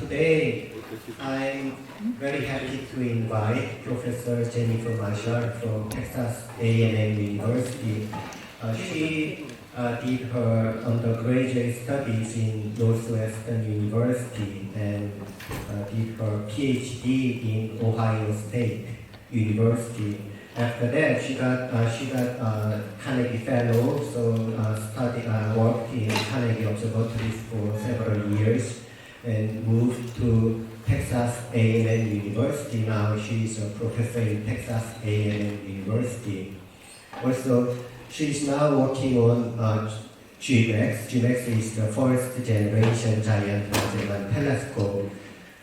Today, I'm very happy to invite Professor Jennifer Marshall from Texas A&M University. She did her undergraduate studies in Northwestern University and did her PhD in Ohio State University. After that, she got Carnegie Fellow, so worked in Carnegie Observatories for several years and moved to Texas A&M University. Now she is a professor in Texas A&M University. Also, she is now working on GMACS. GMACS is the first generation giant Magellan telescope,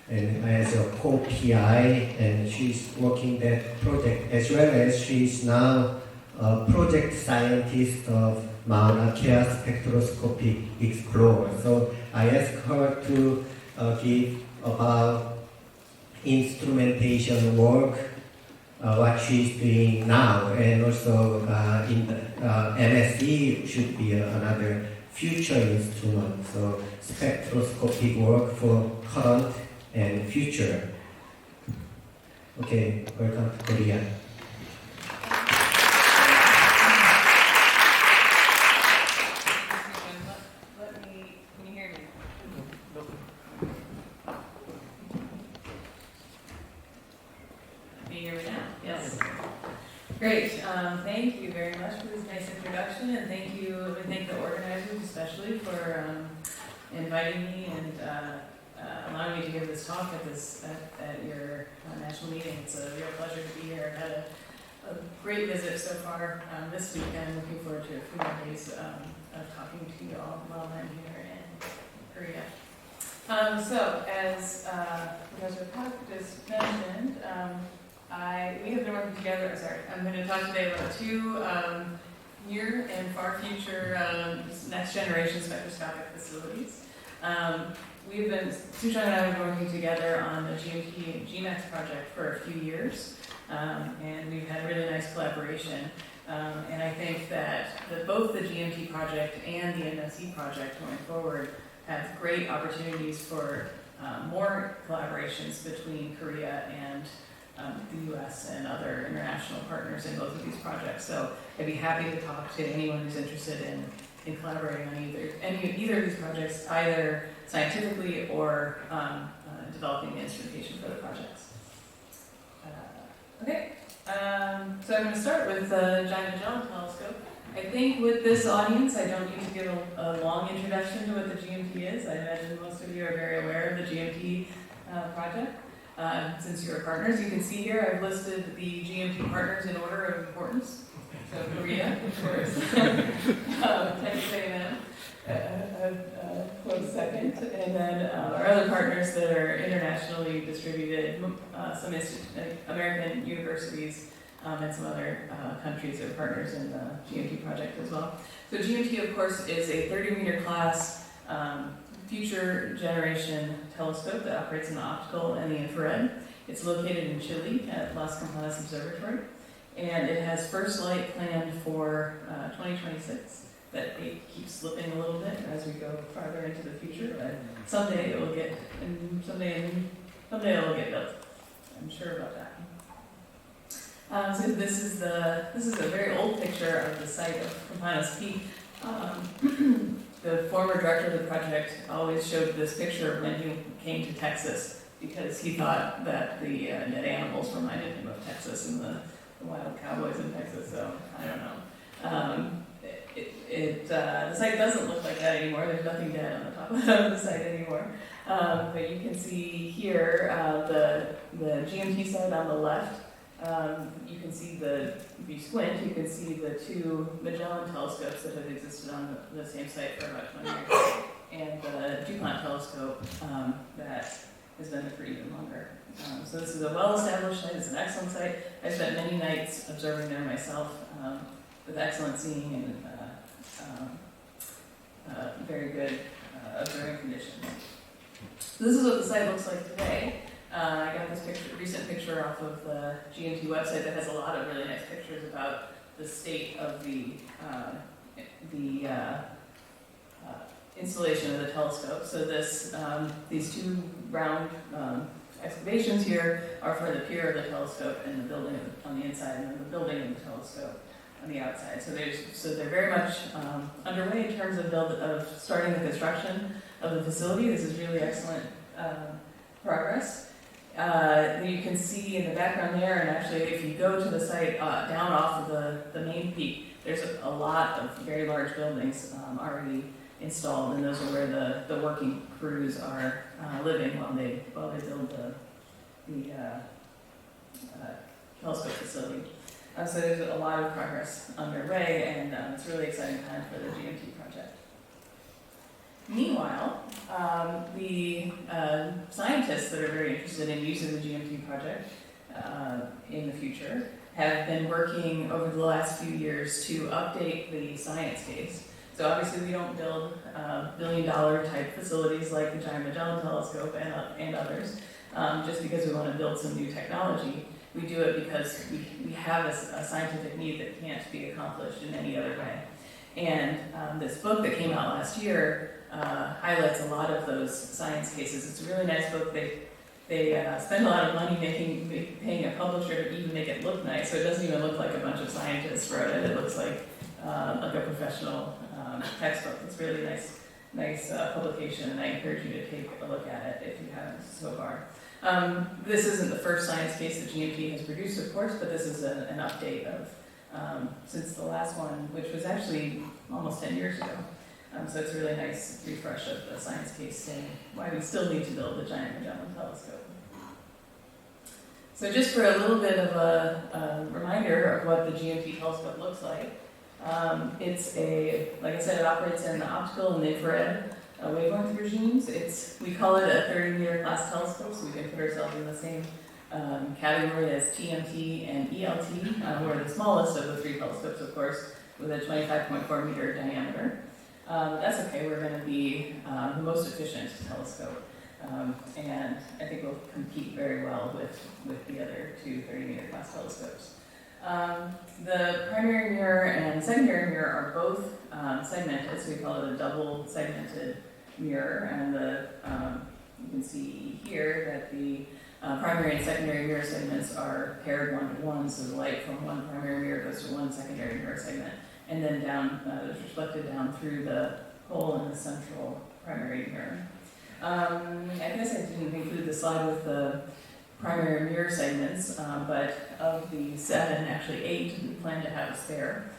and as a co-PI, and she's working that project, as well as she's now a project scientist of KAS Spectroscopic Explorer. So I asked her to give about instrumentation work, what she's doing now, and also in the MSE should be another future instrument. So spectroscopic work for current and future. Okay, welcome to Korea. Can you hear me? Can you hear me now? Yes. Great. Thank you very much for this nice introduction, and thank the organizers especially for inviting me and allowing me to give this talk at your national meeting. It's a real pleasure to be here. I've had a great visit so far this week, and I'm looking forward to a few more days of talking to you all while I'm here in Korea. So, as Professor Pak just mentioned, we have been working together. I'm going to talk today about two near and far future next generation spectroscopic facilities. Sujong and I have been working together on the GMT GMACS project for a few years, and we've had a really nice collaboration. And I think that both the GMT project and the MSE project going forward have great opportunities for more collaborations between Korea and the US and other international partners in both of these projects. So I'd be happy to talk to anyone who's interested in collaborating on either of these projects, either scientifically or developing the instrumentation for the projects. Okay, so I'm going to start with the Giant Magellan Telescope. I think with this audience, I don't need to give a long introduction to what the GMT is. I imagine most of you are very aware of the GMT project. Since you're partners, you can see here I've listed the GMT partners in order of importance. So Korea, of course, Texas A&M, close second, and then our other partners that are internationally distributed, some American universities, and some other countries that are partners in the GMT project as well. So GMT, of course, is a 30-meter class future generation telescope that operates in the optical and the infrared. It's located in Chile at Las Campanas Observatory, and it has first light planned for 2026. That date keeps slipping a little bit as we go farther into the future, but someday it will get, and someday it will get built. I'm sure about that. So this is a very old picture of the site of Campanas Peak. The former director of the project always showed this picture when he came to Texas because he thought that the dead animals reminded him of Texas and the wild cowboys in Texas. So I don't know. The site doesn't look like that anymore. There's nothing dead on the top of the site anymore. But you can see here the GMT site on the left. You can see if you squint, you can see the two Magellan telescopes that have existed on the same site for about 20 years, and the DuPont telescope that has been there for even longer. So this is a well-established site. It's an excellent site. I spent many nights observing there myself with excellent seeing and very good observing conditions. So this is what the site looks like today. I got this recent picture off of the GMT website that has a lot of really nice pictures about the state of the installation of the telescope. So these two round excavations here are for the pier of the telescope and the building on the inside, and then the building of the telescope on the outside. So they're very much underway in terms of starting the construction of the facility. This is really excellent progress. You can see in the background there, and actually if you go to the site down off of the main peak, there's a lot of very large buildings already installed, and those are where the working crews are living while they build the telescope facility. So there's a lot of progress underway, and it's a really exciting time for the GMT project. Meanwhile, the scientists that are very interested in using the GMT project in the future have been working over the last few years to update the science case. So obviously we don't build billion-dollar type facilities like the Giant Magellan Telescope and others just because we want to build some new technology. We do it because we have a scientific need that can't be accomplished in any other way. And this book that came out last year highlights a lot of those science cases. It's a really nice book. They spend a lot of money paying a publisher to even make it look nice, so it doesn't even look like a bunch of scientists wrote it. It looks like a professional textbook. It's a really nice publication, and I encourage you to take a look at it if you haven't so far. This isn't the first science case that GMT has produced, of course, but this is an update of since the last one, which was actually almost 10 years ago. So it's a really nice refresh of the science case saying why we still need to build the Giant Magellan Telescope. So just for a little bit of a reminder of what the GMT telescope looks like, it's like I said, it operates in the optical and infrared wavelength regimes. We call it a 30-meter class telescope, so we can put ourselves in the same category as TMT and ELT. We're the smallest of the three telescopes, of course, with a 25.4 meter diameter. That's okay, we're going to be the most efficient telescope. And I think we'll compete very well with the other two 30-meter class telescopes. The primary mirror and secondary mirror are both segmented, so we call it a double segmented mirror. And you can see here that the primary and secondary mirror segments are paired 1-to-1, so the light from one primary mirror goes to one secondary mirror segment, and then is reflected down through the hole in the central primary mirror. I guess I didn't include the slide with the primary mirror segments, but of the 7, actually 8, we plan to have a spare.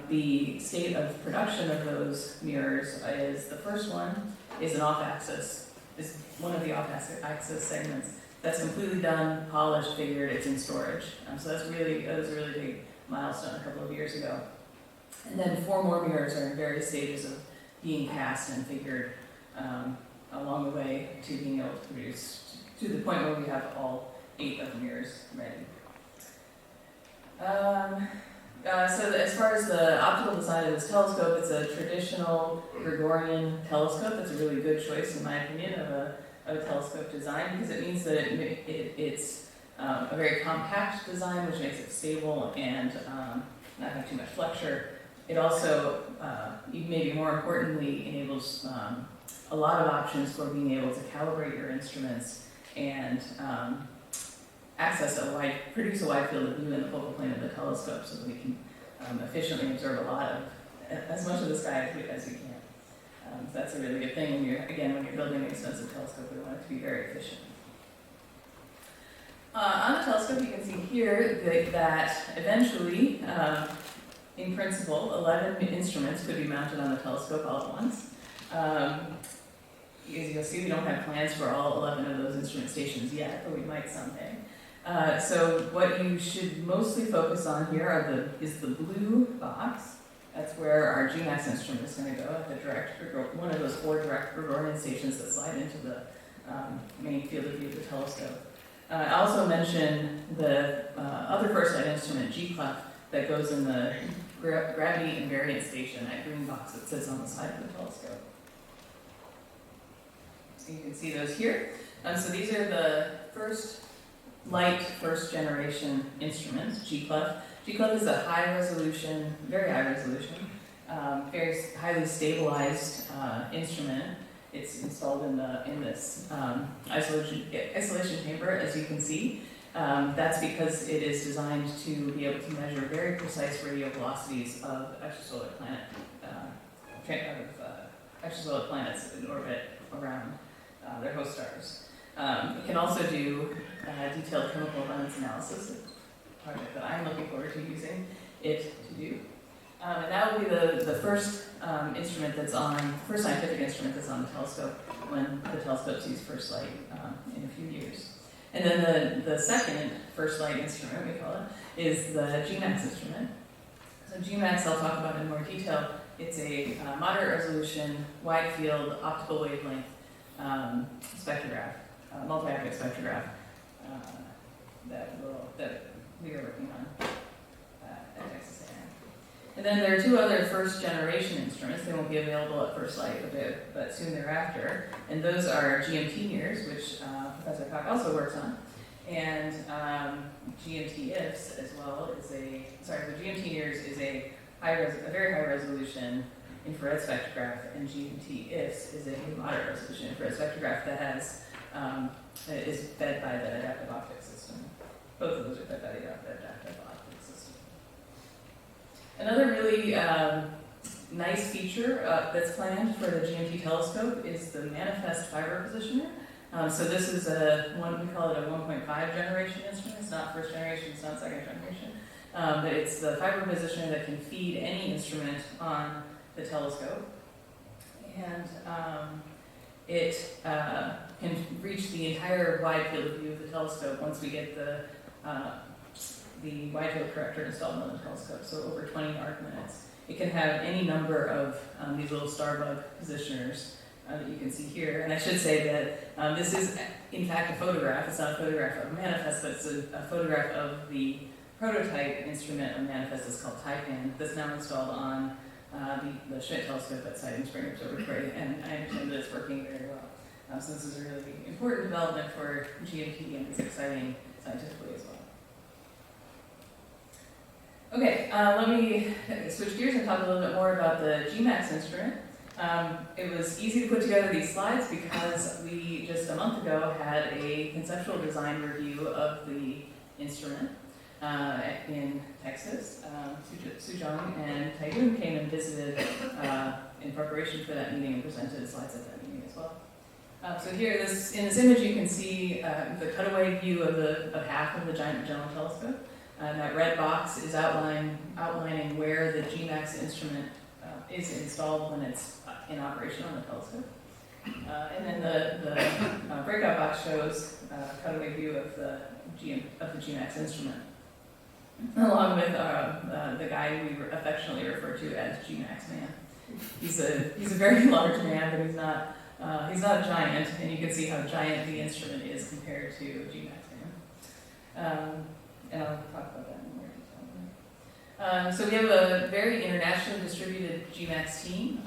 The state of production of those mirrors is the first one is an off-axis, is one of the off-axis segments. That's completely done, polished, figured, it's in storage. So that was a really big milestone a couple of years ago. And then 4 more mirrors are in various stages of being cast and figured along the way to being able to produce to the point where we have all 8 of the mirrors ready. So as far as the optical design of this telescope, it's a traditional Gregorian telescope. It's a really good choice, in my opinion, of a telescope design, because it means that it's a very compact design, which makes it stable and not have too much flexure. It also, maybe more importantly, enables a lot of options for being able to calibrate your instruments and produce a wide field of view in the focal plane of the telescope, so that we can efficiently observe as much of the sky as we can. So that's a really good thing when you're building an expensive telescope. We want it to be very efficient. On the telescope, you can see here that eventually, in principle, 11 instruments could be mounted on the telescope all at once. As you'll see, we don't have plans for all 11 of those instrument stations yet, but we might someday. So what you should mostly focus on here is the blue box. That's where our GMACS instrument is going to go at one of those 4 direct Gregorian stations that slide into the main field of view of the telescope. I also mentioned the other first light instrument, GClef, that goes in the gravity invariant station, that green box that sits on the side of the telescope. So you can see those here. So these are the first generation instruments, GClef. GClef is a very high resolution, very highly stabilized instrument. it's installed in this isolation chamber, as you can see. That's because it is designed to be able to measure very precise radial velocities of extrasolar extrasolar planets in orbit around their host stars. It can also do detailed chemical abundance analysis, a project that I'm looking forward to using it to do. And that will be the first instrument that's on, first scientific instrument that's on the telescope when the telescope sees first light in a few years. And then the second first light instrument, we call it, is the GMACS instrument. So GMACS I'll talk about in more detail. It's a moderate resolution, wide field, optical wavelength spectrograph, multi-object spectrograph that we are working on at Texas A&M. And then there are two other first generation instruments. They won't be available at first light, but soon thereafter. And those are GMT mirrors, which Professor Koch also works on, and GMT IFS as well is the GMT mirrors is a very high resolution infrared spectrograph, and GMT IFS is a moderate resolution infrared spectrograph that is fed by the adaptive optics system. Both of those are fed by the adaptive optics system. Another really nice feature that's planned for the GMT telescope is the manifest fiber positioner. So this is we call it a 1.5 generation instrument. It's not first generation, it's not second generation. But it's the fiber positioner that can feed any instrument on the telescope. And it can reach the entire wide field of view of the telescope once we get the wide field corrector installed on the telescope, so over 20 arc minutes. It can have any number of these little starbug positioners that you can see here. And I should say that this is, in fact, a photograph. It's not a photograph of manifest, but it's a photograph of the prototype instrument of manifest. It's called Taipan. That's now installed on the Schmidt telescope at Siding Spring Observatory, and I understand that it's working very well. So this is a really important development for GMT, and it's exciting scientifically as well. Okay, let me switch gears and talk a little bit more about the GMACS instrument. It was easy to put together these slides because we just a month ago had a conceptual design review of the instrument in Texas. Sujong and Taiyun came and visited in preparation for that meeting and presented slides at that meeting as well. So here, in this image, you can see the cutaway view of half of the giant Magellan telescope. That red box is outlining where the GMACS instrument is installed when it's in operation on the telescope. And then the breakout box shows a cutaway view of the GMACS instrument, along with the guy we affectionately refer to as GMACS Man. He's a very large man, but he's not a giant, and you can see how giant the instrument is compared to GMACS Man. And I'll talk about that in more detail. So we have a very internationally distributed GMACS team,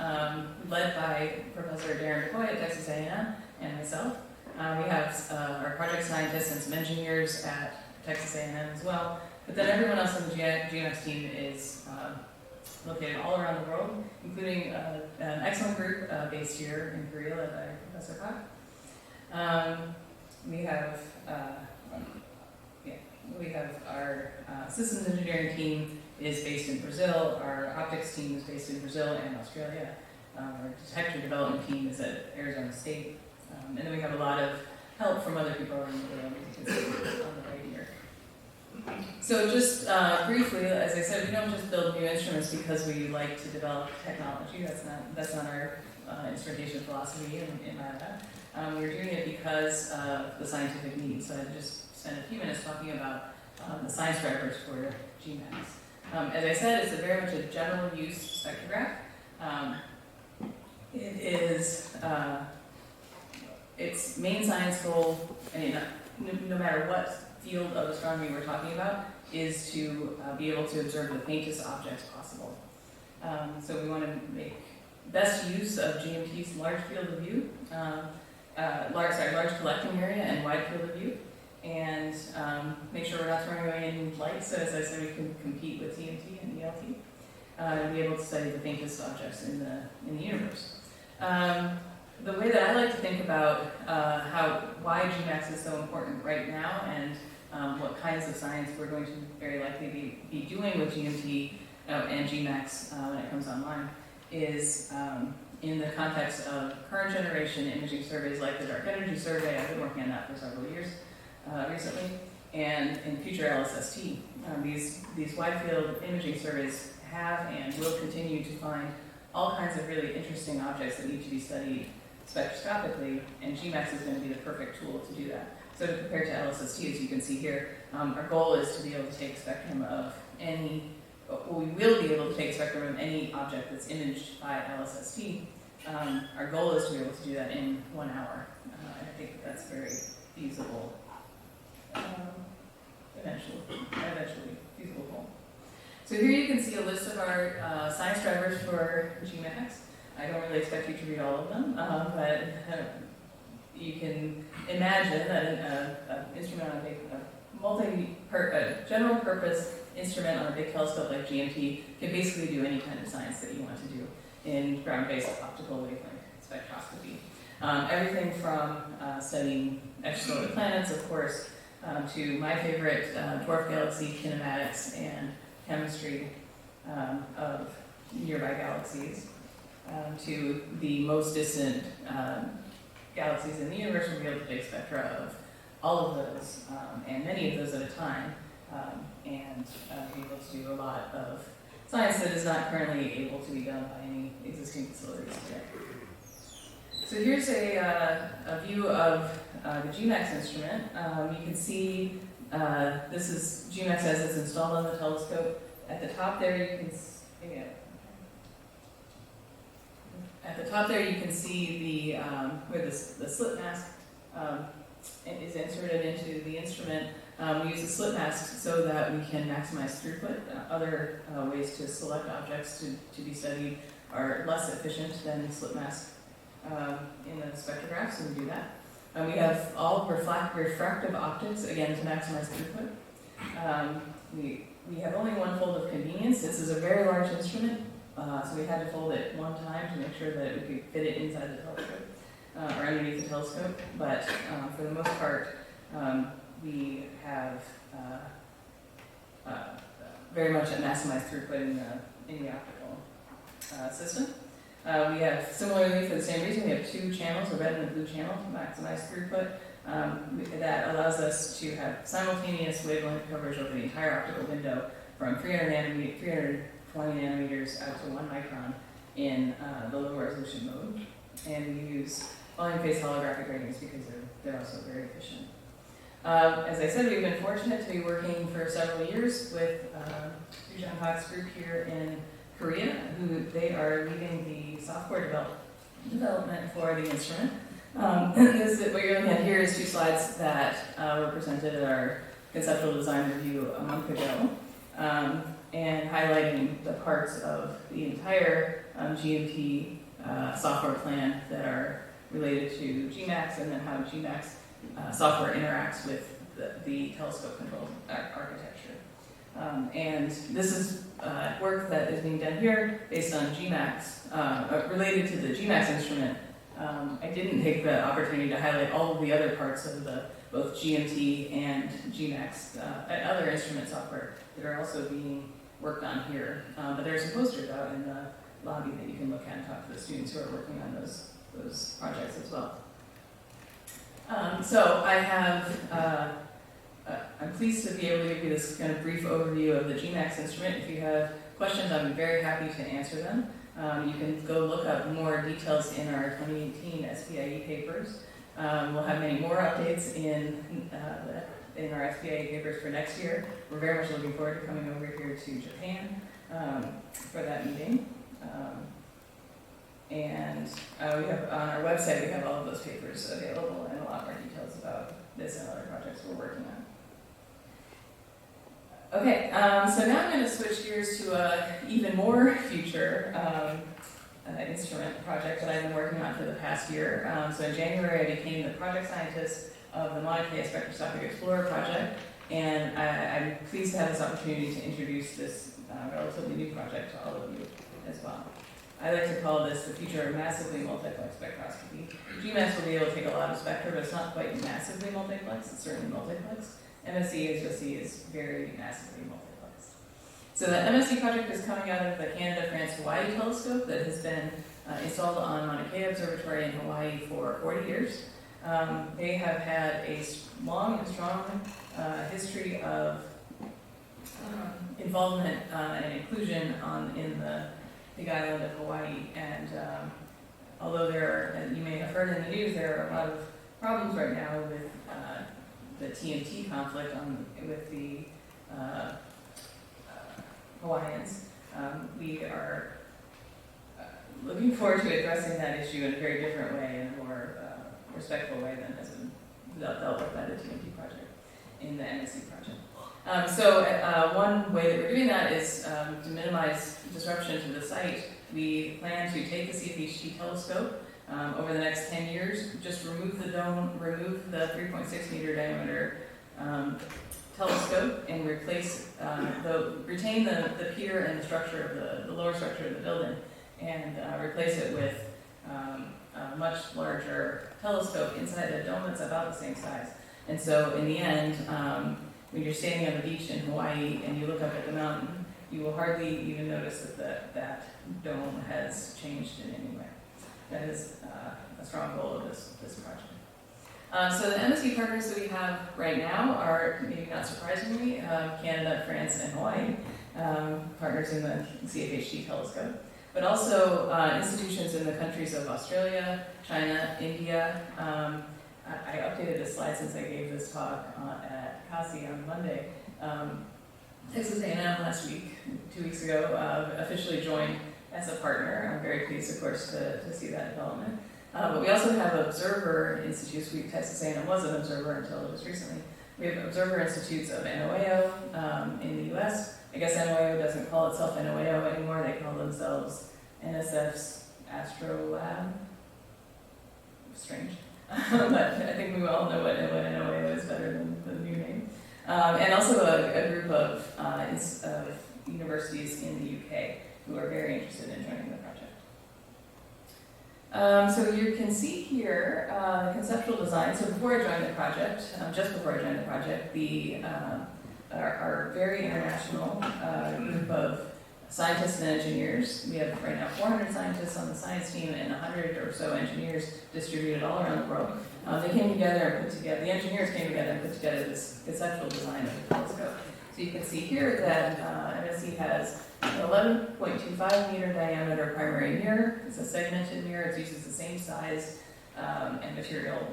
led by Professor Darren McCoy at Texas A&M and myself. We have our project scientists and some engineers at Texas A&M as well. But then everyone else on the GMACS team is located all around the world, including an excellent group based here in Korea led by Professor Koch. We have our systems engineering team is based in Brazil, our optics team is based in Brazil and Australia, our detector development team is at Arizona State, and then we have a lot of help from other people around the world, as you can see on the right here. So just briefly, as I said, we don't just build new instruments because we like to develop technology. That's not our instrumentation philosophy in my lab. We're doing it because of the scientific needs. So I just spend a few minutes talking about the science drivers for GMACS. As I said, it's very much a general use spectrograph. It is its main science goal, and no matter what field of astronomy we're talking about, is to be able to observe the faintest objects possible. So we want to make best use of GMT's large field of view, large collecting area and wide field of view, and make sure we're not throwing away any light, so as I said, we can compete with TMT and ELT, and be able to study the faintest objects in the universe. the way that I like to think about why GMACS is so important right now and what kinds of science we're going to very likely be doing with GMT and GMACS when it comes online is in the context of current generation imaging surveys like the Dark Energy Survey. I've been working on that for several years recently, and in future LSST. These wide field imaging surveys have and will continue to find all kinds of really interesting objects that need to be studied spectroscopically, and GMACS is going to be the perfect tool to do that. So to compare to LSST, as you can see here, our goal is to be able to take a spectrum of any, we will be able to take a spectrum of any object that's imaged by LSST. Our goal is to be able to do that in 1 hour. I think that's very feasible, eventually feasible goal. So here you can see a list of our science drivers for GMACS. I don't really expect you to read all of them, but you can imagine that an instrument on a general purpose instrument on a big telescope like GMT can basically do any kind of science that you want to do in ground-based optical wavelength spectroscopy. Everything from studying extrasolar planets, of course, to my favorite dwarf galaxy kinematics and chemistry of nearby galaxies, to the most distant galaxies in the universe. We'll be able to take spectra of all of those, and many of those at a time, and be able to do a lot of science that is not currently able to be done by any existing facilities today. So here's a view of the GMACS instrument. You can see this is GMACS as it's installed on the telescope. At the top there you can see, the where the slit mask is inserted into the instrument. We use a slit mask so that we can maximize throughput. Other ways to select objects to be studied are less efficient than slit mask in the spectrographs, and we do that. We have all refractive optics, again, to maximize throughput. We have only one fold of convenience. This is a very large instrument, so we had to fold it one time to make sure that we could fit it inside the telescope, or underneath the telescope. But for the most part, we have very much a maximized throughput in the optical system. We have, similarly, for the same reason, we have 2 channels, a red and a blue channel, to maximize throughput. That allows us to have simultaneous wavelength coverage over the entire optical window from 320 nanometers out to 1 micron in the low resolution mode. And we use volume phase holographic gratings because they're also very efficient. As I said, we've been fortunate to be working for several years with Sujong Hak's group here in Korea, who they are leading the software development for the instrument. What you're looking at here is 2 slides that were presented at our conceptual design review a month ago, and highlighting the parts of the entire GMT software plan that are related to GMACS, and then how GMACS software interacts with the telescope control architecture. And this is work that is being done here based on GMACS, related to the GMACS instrument. I didn't take the opportunity to highlight all of the other parts of both GMT and GMACS and other instrument software that are also being worked on here. But there's some posters out in the lobby that you can look at and talk to the students who are working on those projects as well. So I have, I'm pleased to be able to give you this kind of brief overview of the GMACS instrument. If you have questions, I'm very happy to answer them. You can go look up more details in our 2018 SPIE papers. We'll have many more updates in our SPIE papers for next year. We're very much looking forward to coming over here to Japan for that meeting. And we have on our website, we have all of those papers available and a lot more details about this and other projects we're working on. Okay, so now I'm going to switch gears to an even more future instrument project that I've been working on for the past year. So in January, I became the project scientist of the Mauna Kea Spectroscopic Explorer project, and I'm pleased to have this opportunity to introduce this relatively new project to all of you as well. I like to call this the future of massively multiplex spectroscopy. GMACS will be able to take a lot of spectra, but it's not quite massively multiplex, it's certainly multiplex. MSC, as you'll see, is very massively multiplex. So the MSC project is coming out of the Canada, France, Hawaii telescope that has been installed on Mauna Kea Observatory in Hawaii for 40 years. They have had a long and strong history of involvement and inclusion in the Big Island of Hawaii, and although there are, as you may have heard in the news, there are a lot of problems right now with the TMT conflict with the Hawaiians. We are looking forward to addressing that issue in a very different way, in a more respectful way than has been dealt with by the TMT project in the MSC project. One way that we're doing that is to minimize disruption to the site. We plan to take the CFHT telescope over the next 10 years, just remove the dome, remove the 3.6 meter diameter telescope, and replace retain the pier and the structure of the lower structure of the building, and replace it with a much larger telescope inside a dome that's about the same size. And so in the end, when you're standing on the beach in Hawaii and you look up at the mountain, you will hardly even notice that dome has changed in any way. That is a strong goal of this project. So the MSC partners that we have right now are, maybe not surprisingly, Canada, France, and Hawaii, partners in the CFHT telescope, but also institutions in the countries of Australia, China, India. I updated this slide since I gave this talk at CASI on Monday. Texas A&M last week, 2 weeks ago, officially joined as a partner. I'm very pleased, of course, to see that development. But we also have observer institutes. Texas A&M was an observer until just recently. We have observer institutes of NOAO in the US. I guess NOAO doesn't call itself NOAO anymore. They call themselves NSF's Astrolab. Strange. But I think we all know what NOAO is better than the new name. And also a group of universities in the UK who are very interested in joining the project. So you can see here the conceptual design. So before I joined the project, just before I joined the project, our very international group of scientists and engineers. We have right now 400 scientists on the science team and 100 or so engineers distributed all around the world. They came together and the engineers came together and put together this conceptual design of the telescope. So you can see here that MSC has an 11.25 meter diameter primary mirror. It's a segmented mirror. It uses the same size and material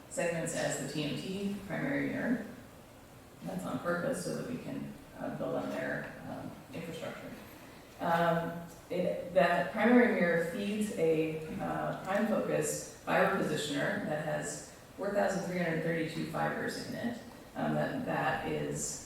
segments as the TMT primary mirror. That's on purpose so that we can build on their infrastructure. That primary mirror feeds a prime focus fiber positioner that has 4,332 fibers in it. That is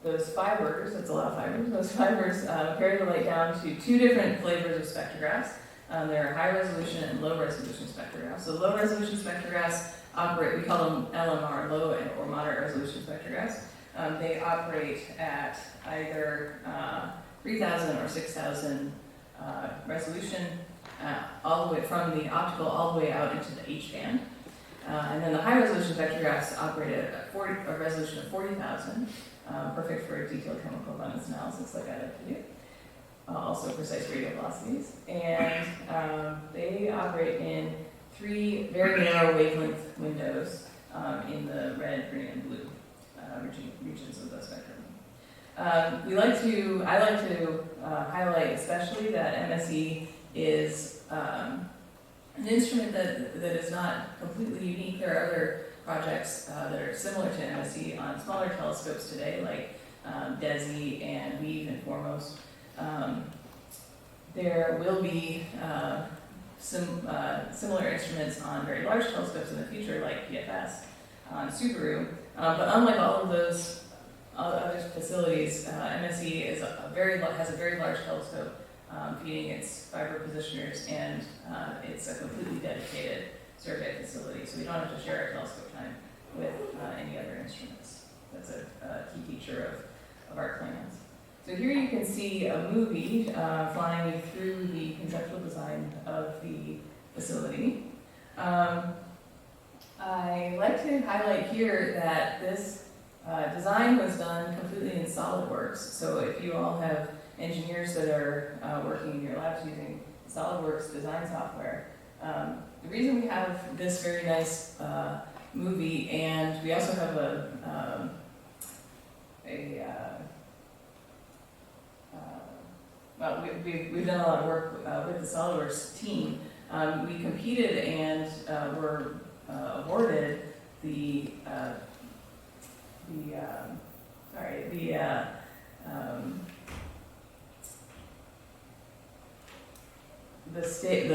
those fibers, that's a lot of fibers, those fibers carry the light down to two different flavors of spectrographs. There are high resolution and low resolution spectrographs. So low resolution spectrographs operate, we call them LMR, low or moderate resolution spectrographs. They operate at either 3,000 or 6,000 resolution, all the way from the optical all the way out into the H band. And then the high resolution spectrographs operate at a resolution of 40,000, perfect for detailed chemical abundance analysis like I like to do. Also precise radio velocities. And they operate in 3 very narrow wavelength windows in the red, green, and blue regions of the spectrum. I like to highlight especially that MSE is an instrument that is not completely unique. There are other projects that are similar to MSE on smaller telescopes today, like DESI and WEAVE and Foremost. There will be similar instruments on very large telescopes in the future, like PFS on Subaru. But unlike all of those other facilities, MSE has a very large telescope feeding its fiber positioners, and it's a completely dedicated survey facility. So we don't have to share our telescope time with any other instruments. That's a key feature of our plans. So here you can see a movie flying you through the conceptual design of the facility. I like to highlight here that this design was done completely in SolidWorks. So if you all have engineers that are working in your labs using SolidWorks design software, the reason we have this very nice movie, and we also have we've done a lot of work with the SolidWorks team. We competed and were awarded the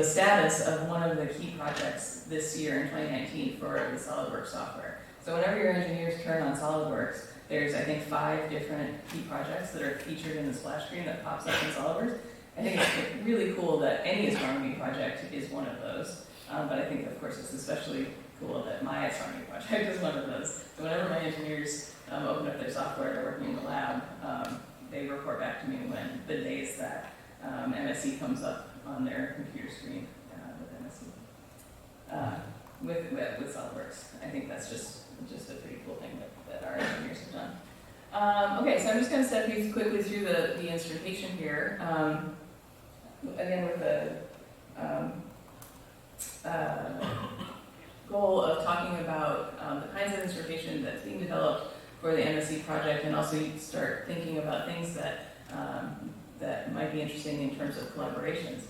status of one of the key projects this year in 2019 for the SolidWorks software. So whenever your engineers turn on SolidWorks, there's, I think, 5 different key projects that are featured in the splash screen that pops up in SolidWorks. I think it's really cool that any astronomy project is one of those. But I think, of course, it's especially cool that my astronomy project is one of those. So whenever my engineers open up their software, they're working in the lab, they report back to me when the days that MSE comes up on their computer screen with MSE, with SolidWorks. I think that's just a pretty cool thing that our engineers have done. Okay, so I'm just going to step you quickly through the instrumentation here. Again, with the goal of talking about the kinds of instrumentation that's being developed for the MSE project, and also you start thinking about things that that might be interesting in terms of collaborations.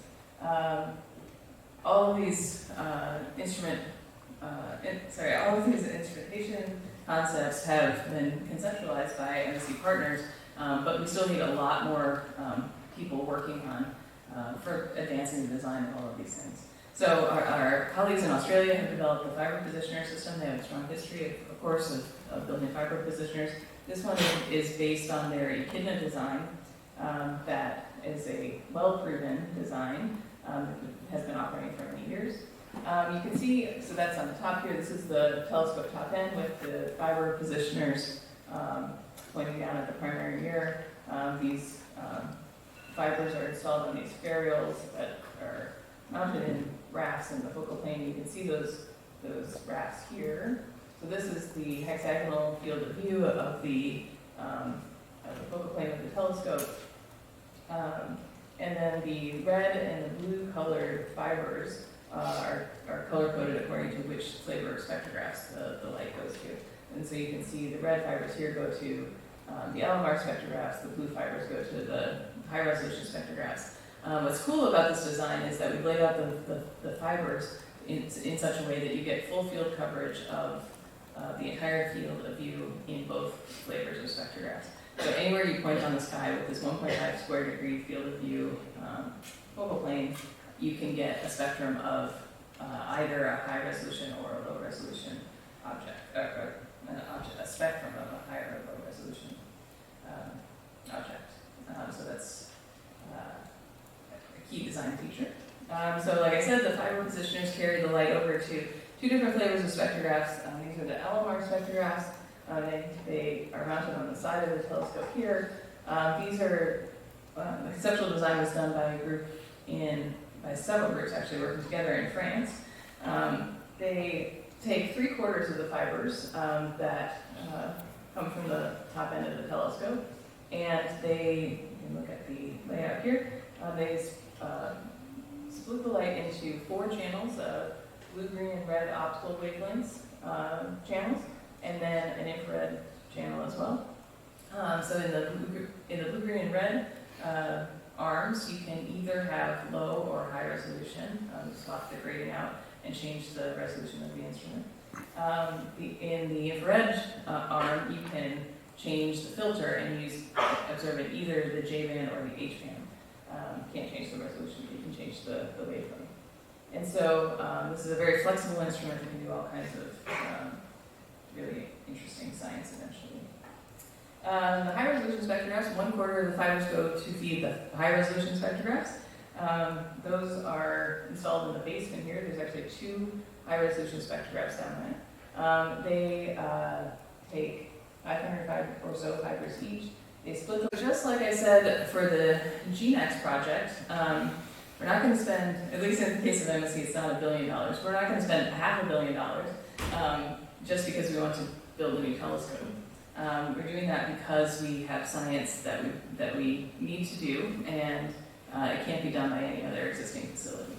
All of these instrumentation concepts have been conceptualized by MSE partners, but we still need a lot more people working on for advancing the design of all of these things. So our colleagues in Australia have developed the fiber positioner system. They have a strong history, of course, of building fiber positioners. This one is based on their echidna design. That is a well-proven design, has been operating for many years. You can see, so that's on the top here, this is the telescope top end with the fiber positioners pointing down at the primary mirror. These fibers are installed on these spherules that are mounted in rafts in the focal plane. You can see those rafts here. So this is the hexagonal field of view of the focal plane of the telescope. And then the red and the blue colored fibers are color-coded according to which flavor of spectrographs the light goes to. And so you can see the red fibers here go to the LMR spectrographs, the blue fibers go to the high-resolution spectrographs. What's cool about this design is that we've laid out the fibers in such a way that you get full field coverage of the entire field of view in both flavors of spectrographs. So anywhere you point on the sky with this 1.5 square degree field of view focal plane, you can get a spectrum of either a high resolution or a low resolution object, a spectrum of a high or low resolution object. So that's a key design feature. So like I said, the fiber positioners carry the light over to 2 different flavors of spectrographs. These are the LMR spectrographs. They are mounted on the side of the telescope here. These are, the conceptual design was done by a group by several groups actually working together in France. They take 3/4 of the fibers that come from the top end of the telescope, and you can look at the layout here, they split the light into 4 channels, blue, green, and red optical wavelengths channels, and then an infrared channel as well. So in the blue, green, and red arms, you can either have low or high resolution. Swap the grading out and change the resolution of the instrument. In the infrared arm, you can change the filter and observe in either the J band or the H band. Can't change the resolution, but you can change the wavelength. And so this is a very flexible instrument that can do all kinds of really interesting science eventually. The high resolution spectrographs, 1/4 of the fibers go to feed the high resolution spectrographs. Those are installed in the basement here. There's actually 2 high resolution spectrographs down there. They take 500 or so fibers each, they split them. Just like I said for the GMACS project, we're not going to spend, at least in the case of MSC, it's not $1 billion. We're not going to spend $500 million just because we want to build a new telescope. We're doing that because we have science that we need to do, and it can't be done by any other existing facility.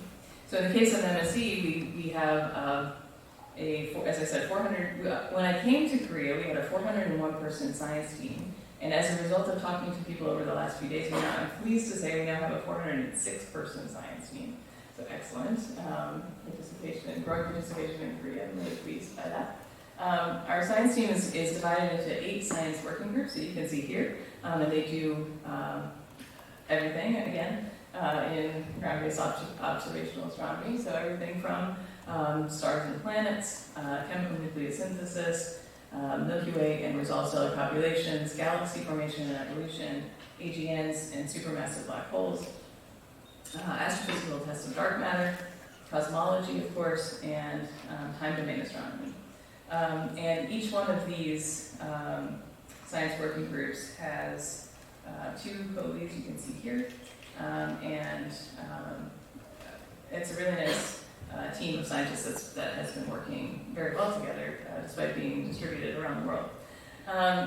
So in the case of MSC, we have as I said, 400. When I came to Korea, we had a 401-person science team, and as a result of talking to people over the last few days, I'm pleased to say we now have a 406-person science team. So excellent growing participation in Korea. I'm really pleased by that. Our science team is divided into 8 science working groups that you can see here, and they do everything, again, in ground-based observational astronomy. So everything from stars and planets, chemical nucleosynthesis, Milky Way and resolved stellar populations, galaxy formation and evolution, AGNs and supermassive black holes, astrophysical tests of dark matter, cosmology, of course, and time domain astronomy. And each one of these science working groups has 2 co-leads you can see here, and it's a really nice team of scientists that has been working very well together, despite being distributed around the world.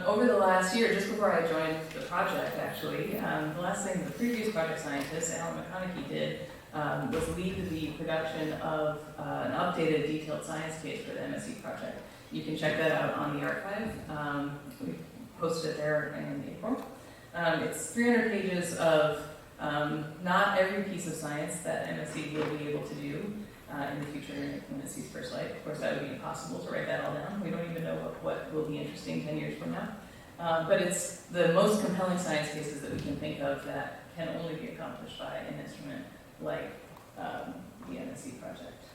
Over the last year, just before I joined the project, actually, the last thing the previous project scientist, Alan McConaughey, did was lead the production of an updated detailed science case for the MSC project. You can check that out on the archive. We posted it there in April. It's 300 pages of not every piece of science that MSC will be able to do in the future when it sees first light. Of course, that would be impossible to write that all down. We don't even know what will be interesting 10 years from now. But it's the most compelling science cases that we can think of that can only be accomplished by an instrument like the MSC project.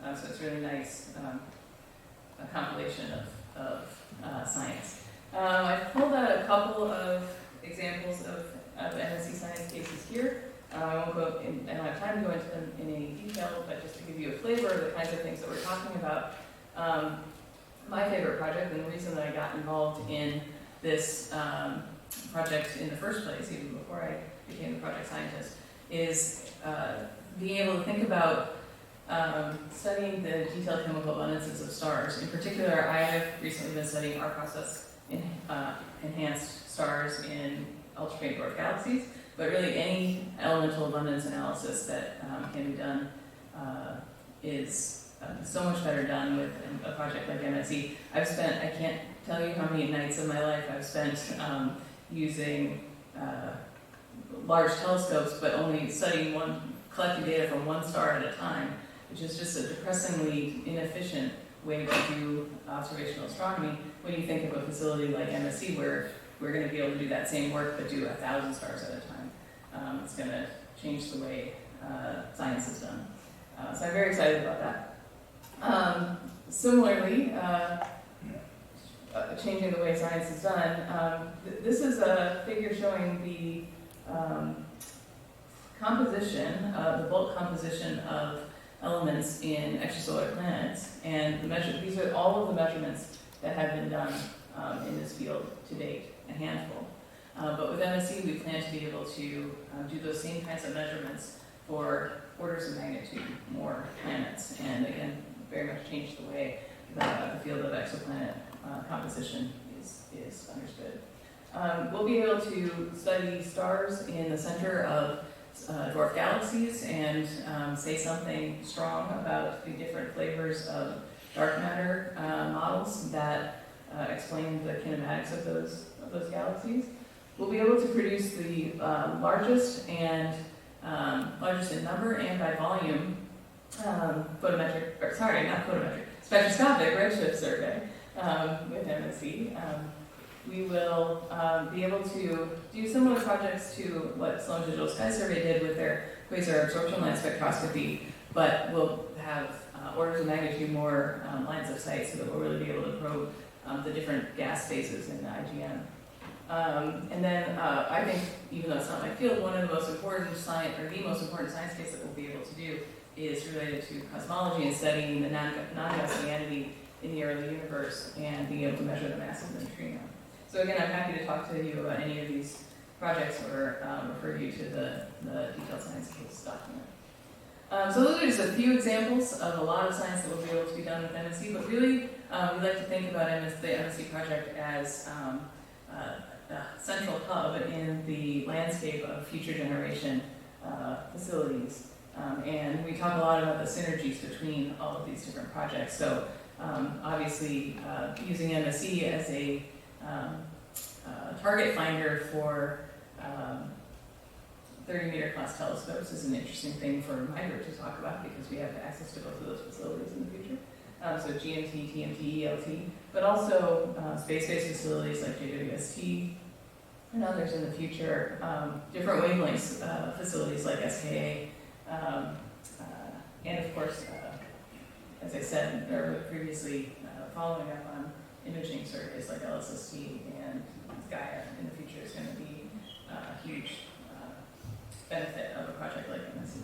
So it's really nice, a compilation of science. I pulled out a couple of examples of MSC science cases here. I won't go in, I don't have time to go into them in any detail, but just to give you a flavor of the kinds of things that we're talking about. My favorite project, and the reason that I got involved in this project in the first place, even before I became the project scientist, is being able to think about studying the detailed chemical abundances of stars. In particular, I have recently been studying our process in enhanced stars in ultra-faint dwarf galaxies, but really any elemental abundance analysis that can be done is so much better done with a project like MSC. I can't tell you how many nights of my life I've spent using large telescopes, but only collecting data from one star at a time, which is just a depressingly inefficient way to do observational astronomy when you think of a facility like MSC where we're going to be able to do that same work but do 1,000 stars at a time. It's going to change the way science is done. So I'm very excited about that. Similarly, changing the way science is done, this is a figure showing the composition, the bulk composition of elements in extrasolar planets, and these are all of the measurements that have been done in this field to date, a handful. But with MSC, we plan to be able to do those same kinds of measurements for orders of magnitude more planets, and again, very much change the way the field of exoplanet composition is understood. We'll be able to study stars in the center of dwarf galaxies and say something strong about the different flavors of dark matter models that explain the kinematics of those galaxies. We'll be able to produce the largest in number and by volume spectroscopic redshift survey with MSC. We will be able to do similar projects to what Sloan Digital Sky Survey did with their quasar absorption line spectroscopy, but we'll have orders of magnitude more lines of sight so that we'll really be able to probe the different gas phases in the IGN. And then I think, even though it's not my field, one of the most important science case that we'll be able to do is related to cosmology and studying the non-Gaussianity in the early universe and being able to measure the mass of the neutrino. So again, I'm happy to talk to you about any of these projects or refer you to the detailed science case document. So those are just a few examples of a lot of science that will be able to be done with MSC, but really we like to think about the MSC project as a central hub in the landscape of future generation facilities. And we talk a lot about the synergies between all of these different projects. So obviously using MSC as a target finder for 30-meter class telescopes is an interesting thing for my group to talk about because we have access to both of those facilities in the future. So GMT, TMT, ELT, but also space-based facilities like JWST and others in the future. Different wavelengths facilities like SKA, and of course, as I said previously, following up on imaging surveys like LSST and Gaia in the future is going to be a huge benefit of a project like MSC.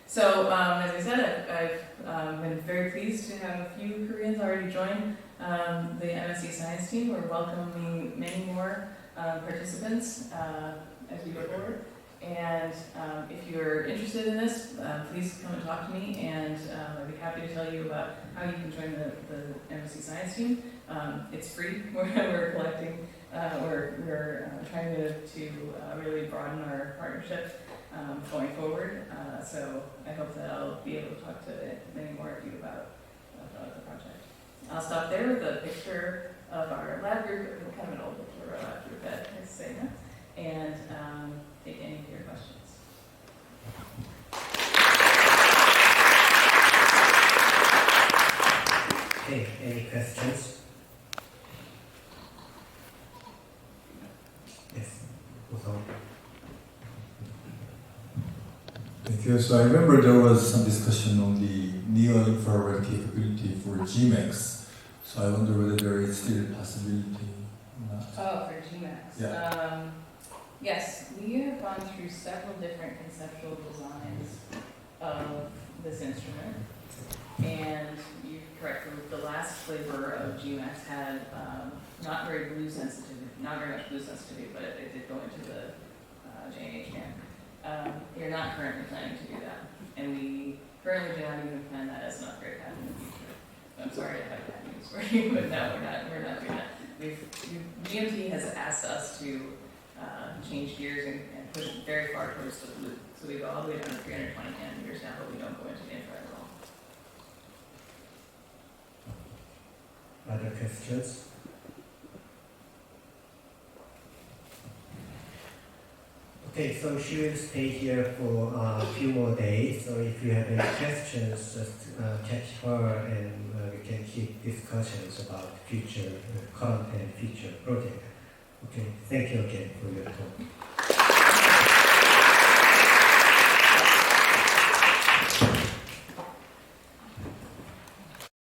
So, as I said, I've been very pleased to have a few Koreans already join the MSC science team. We're welcoming many more participants as we go forward. And if you're interested in this, please come and talk to me, and I'd be happy to tell you about how you can join the MSC science team. It's free. We're collecting. We're trying to really broaden our partnership going forward. So I hope that I'll be able to talk to many more of you about the project. I'll stop there with a picture of our lab group, kind of an old picture of our lab group at SANA, and take any of your questions. Okay, any questions? Yes, Ozan. Thank you. So I remember there was some discussion on the near-infrared capability for GMACS. So I wonder whether there is still a possibility or not. Oh, for GMACS. Yeah. Yes, we have gone through several different conceptual designs of this instrument. And you're correct, the last flavor of GMACS had not very much blue sensitivity, but it did go into the J&H band. We're not currently planning to do that. And we currently do not even plan that as an upgrade path in the future. I'm sorry to have bad news for you, but no, we're not doing that. GMT has asked us to change gears and push it very far towards the blue. So we go all the way down to 320 nanometers now, but we don't go into the infrared at all. Other questions? Okay, so she will stay here for a few more days. So if you have any questions, just catch her, and we can keep discussions about future current and future project. Okay, thank you again for your talk.